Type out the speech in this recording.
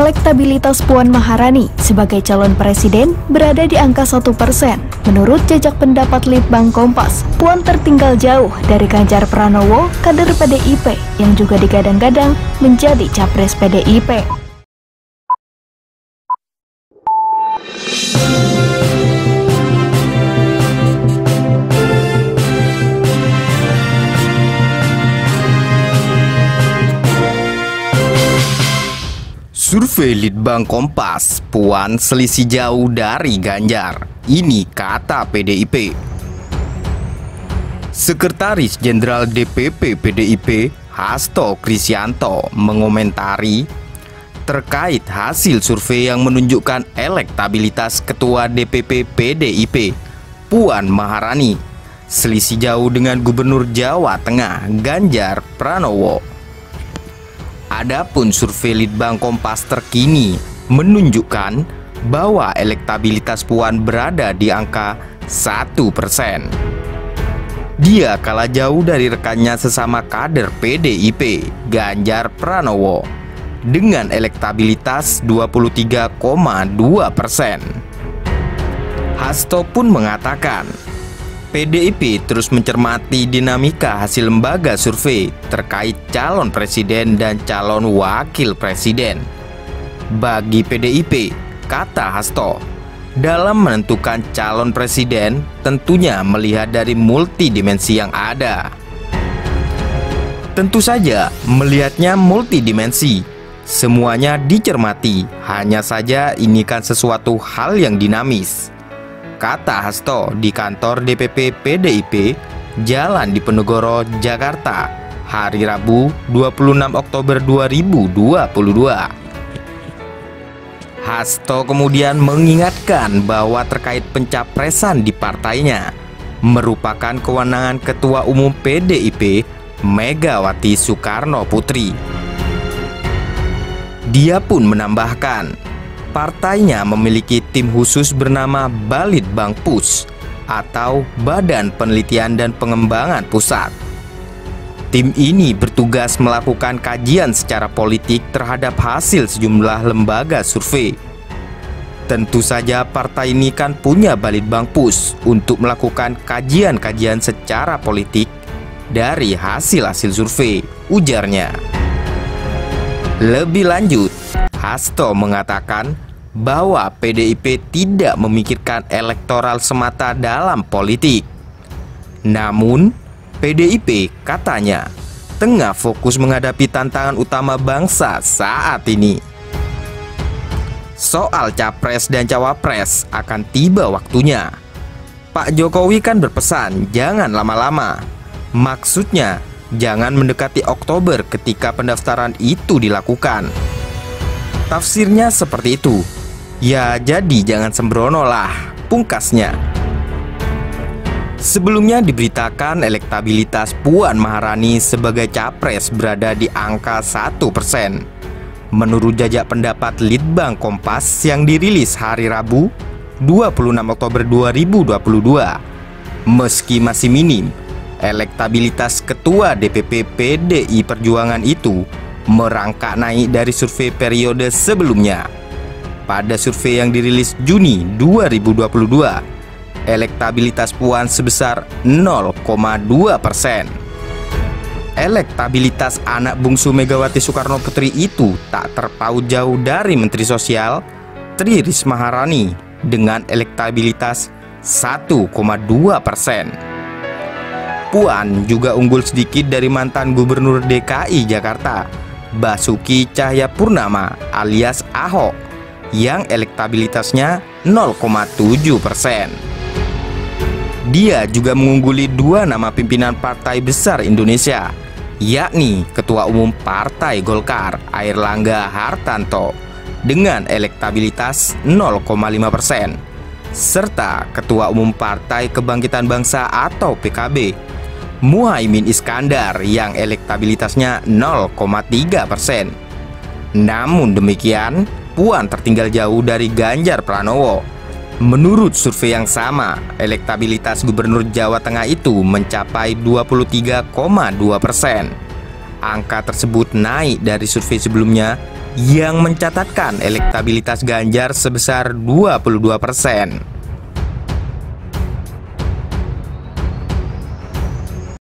elektabilitas Puan Maharani sebagai calon presiden berada di angka 1%. Menurut jajak pendapat Litbang Kompas, Puan tertinggal jauh dari Ganjar Pranowo, kader PDIP yang juga digadang-gadang menjadi capres PDIP. Survei Litbang Kompas, Puan selisih jauh dari Ganjar. Ini kata PDIP. Sekretaris Jenderal DPP PDIP, Hasto Kristianto, mengomentari terkait hasil survei yang menunjukkan elektabilitas Ketua DPP PDIP, Puan Maharani, selisih jauh dengan Gubernur Jawa Tengah, Ganjar Pranowo. Adapun survei Litbang Kompas terkini menunjukkan bahwa elektabilitas Puan berada di angka 1%. Dia kalah jauh dari rekannya sesama kader PDIP, Ganjar Pranowo, dengan elektabilitas 23,2%. Hasto pun mengatakan PDIP terus mencermati dinamika hasil lembaga survei terkait calon presiden dan calon wakil presiden. Bagi PDIP, kata Hasto, dalam menentukan calon presiden tentunya melihat dari multidimensi yang ada. Tentu saja melihatnya multidimensi, semuanya dicermati, hanya saja ini kan sesuatu hal yang dinamis, kata Hasto di kantor DPP PDIP, Jalan Diponegoro, Jakarta, hari Rabu 26 Oktober 2022. Hasto kemudian mengingatkan bahwa terkait pencapresan di partainya merupakan kewenangan Ketua Umum PDIP, Megawati Soekarno Putri. Dia pun menambahkan, partainya memiliki tim khusus bernama Balitbangpus atau Badan Penelitian dan Pengembangan Pusat. Tim ini bertugas melakukan kajian secara politik terhadap hasil sejumlah lembaga survei. Tentu saja partai ini kan punya Balitbangpus untuk melakukan kajian-kajian secara politik dari hasil-hasil survei, ujarnya. Lebih lanjut, Hasto mengatakan bahwa PDIP tidak memikirkan elektoral semata dalam politik. Namun, PDIP katanya tengah fokus menghadapi tantangan utama bangsa saat ini. Soal capres dan cawapres akan tiba waktunya. Pak Jokowi kan berpesan jangan lama-lama. Maksudnya, jangan mendekati Oktober ketika pendaftaran itu dilakukan. Tafsirnya seperti itu. Ya jadi jangan sembrono lah, pungkasnya. Sebelumnya diberitakan elektabilitas Puan Maharani sebagai capres berada di angka 1%. Menurut jajak pendapat Litbang Kompas yang dirilis hari Rabu 26 Oktober 2022, meski masih minim, elektabilitas Ketua DPP PDI Perjuangan itu merangkak naik dari survei periode sebelumnya. Pada survei yang dirilis Juni 2022, elektabilitas Puan sebesar 0,2%. Elektabilitas anak bungsu Megawati Soekarno Putri itu tak terpaut jauh dari Menteri Sosial Tri Risma Maharani dengan elektabilitas 1,2%. Puan juga unggul sedikit dari mantan Gubernur DKI Jakarta, Basuki Cahayapurnama alias Ahok, yang elektabilitasnya 0,7%. Dia juga mengungguli dua nama pimpinan partai besar Indonesia, yakni Ketua Umum Partai Golkar Airlangga Hartarto dengan elektabilitas 0,5%, serta Ketua Umum Partai Kebangkitan Bangsa atau PKB Muhaimin Iskandar yang elektabilitasnya 0,3%. Namun demikian, Puan tertinggal jauh dari Ganjar Pranowo. Menurut survei yang sama, elektabilitas Gubernur Jawa Tengah itu mencapai 23,2%. Angka tersebut naik dari survei sebelumnya yang mencatatkan elektabilitas Ganjar sebesar 22%.